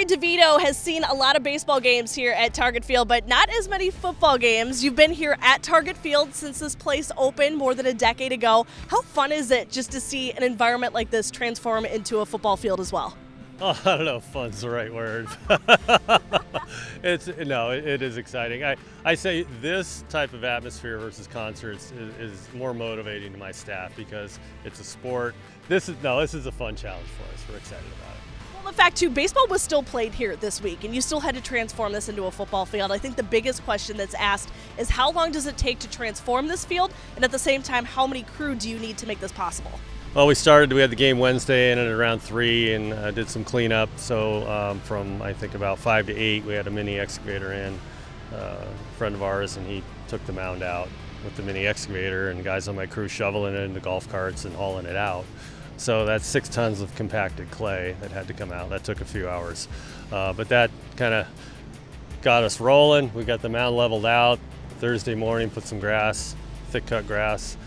Larry DeVito has seen a lot of baseball games here at Target Field, but not as many football games. You've been here at Target Field since this place opened more than a decade ago. How fun is it just to see an environment like this transform into a football field as well? Oh, I don't know if fun's the right word. It is exciting. I say this type of atmosphere versus concerts is more motivating to my staff because it's a sport. This is a fun challenge for us. We're excited about it. Well, the fact too, baseball was still played here this week, and you still had to transform this into a football field. I think the biggest question that's asked is how long does it take to transform this field, and at the same time, how many crew do you need to make this possible? Well, we had the game Wednesday and at around 3 and did some cleanup. So from I think about 5 to 8, we had a mini excavator in, a friend of ours, and he took the mound out with the mini excavator, and guys on my crew shoveling it into golf carts and hauling it out. So that's 6 tons of compacted clay that had to come out. That took a few hours. But that kind of got us rolling. We got the mound leveled out. Thursday morning, put some grass, thick cut grass,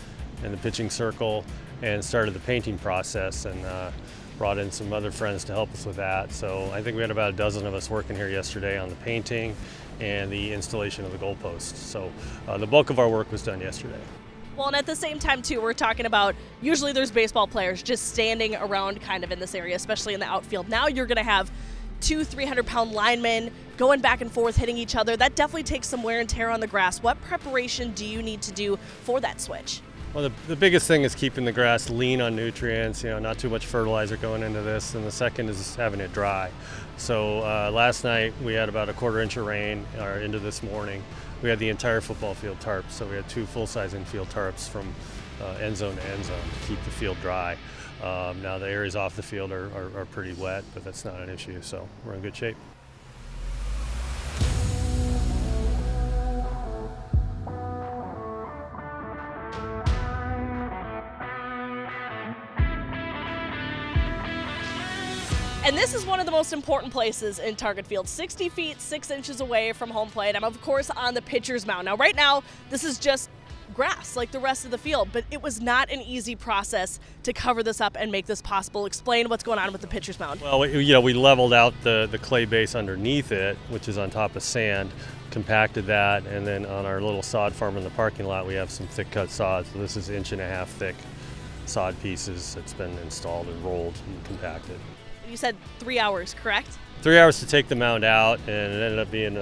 in the pitching circle, and started the painting process, and brought in some other friends to help us with that. So I think we had about a dozen of us working here yesterday on the painting and the installation of the goalposts. So the bulk of our work was done yesterday. Well, and at the same time, too, we're talking about usually there's baseball players just standing around kind of in this area, especially in the outfield. Now you're going to have 300-pound linemen going back and forth, hitting each other. That definitely takes some wear and tear on the grass. What preparation do you need to do for that switch? Well, the biggest thing is keeping the grass lean on nutrients, not too much fertilizer going into this, and the second is having it dry. So last night we had about a 1/4 inch of rain, or into this morning. We had the entire football field tarped, so we had 2 full-size infield tarps from end zone to end zone to keep the field dry. Now the areas off the field are pretty wet, but that's not an issue, so we're in good shape. And this is one of the most important places in Target Field, 60 feet, 6 inches away from home plate. I'm, of course, on the pitcher's mound. Now, right now, this is just grass like the rest of the field, but it was not an easy process to cover this up and make this possible. Explain what's going on with the pitcher's mound. Well, we leveled out the clay base underneath it, which is on top of sand, compacted that, and then on our little sod farm in the parking lot, we have some thick cut sod. So this is 1.5 inch thick sod pieces that's been installed and rolled and compacted. You said 3 hours, correct? 3 hours to take the mound out, and it ended up being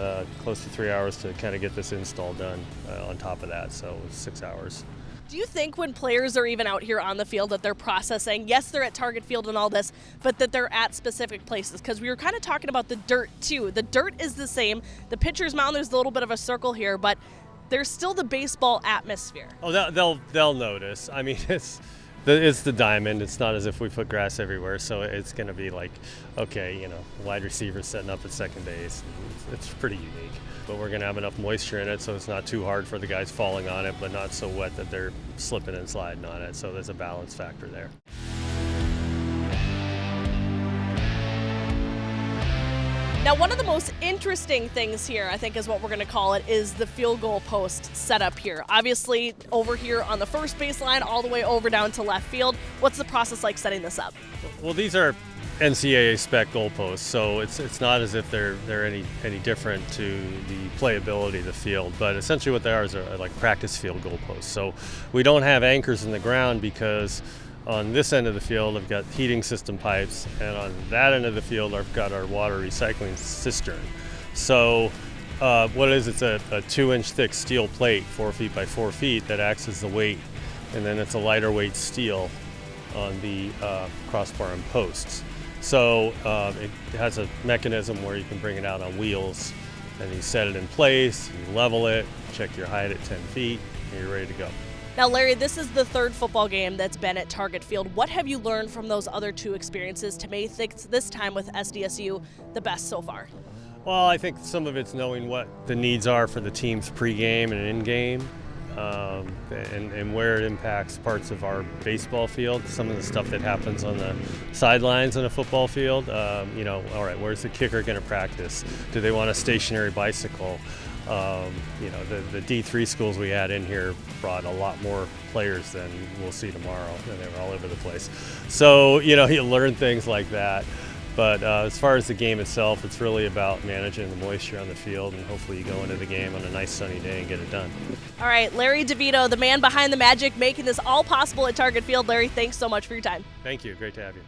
close to 3 hours to kind of get this install done on top of that, so it was 6 hours. Do you think when players are even out here on the field that they're processing, yes, they're at Target Field and all this, but that they're at specific places? Because we were kind of talking about the dirt, too. The dirt is the same. The pitcher's mound, there's a little bit of a circle here, but there's still the baseball atmosphere. Oh, they'll notice. I mean, it's the diamond. It's not as if we put grass everywhere, so it's going to be like, okay, wide receiver setting up at second base. It's pretty unique. But we're going to have enough moisture in it so it's not too hard for the guys falling on it, but not so wet that they're slipping and sliding on it. So there's a balance factor there. Now, one of the most interesting things here, I think is what we're going to call it, is the field goal post setup here. Obviously, over here on the first baseline, all the way over down to left field. What's the process like setting this up? Well, these are NCAA spec goalposts, so it's not as if they're any different to the playability of the field. But essentially, what they are is like practice field goalposts. So we don't have anchors in the ground because on this end of the field, I've got heating system pipes, and on that end of the field, I've got our water recycling cistern. So what it is, it's a 2-inch thick steel plate, 4 feet by 4 feet, that acts as the weight, and then it's a lighter weight steel on the crossbar and posts. So it has a mechanism where you can bring it out on wheels, and you set it in place, you level it, check your height at 10 feet, and you're ready to go. Now, Larry, this is the 3rd football game that's been at Target Field. What have you learned from those other 2 experiences to make this time with SDSU the best so far? Well, I think some of it's knowing what the needs are for the team's pregame and in-game, and where it impacts parts of our baseball field. Some of the stuff that happens on the sidelines on a football field. All right, where's the kicker going to practice? Do they want a stationary bicycle? The D3 schools we had in here brought a lot more players than we'll see tomorrow, and they were all over the place. So, you learn things like that. But as far as the game itself, it's really about managing the moisture on the field, and hopefully you go into the game on a nice sunny day and get it done. All right, Larry DeVito, the man behind the magic, making this all possible at Target Field. Larry, thanks so much for your time. Thank you. Great to have you.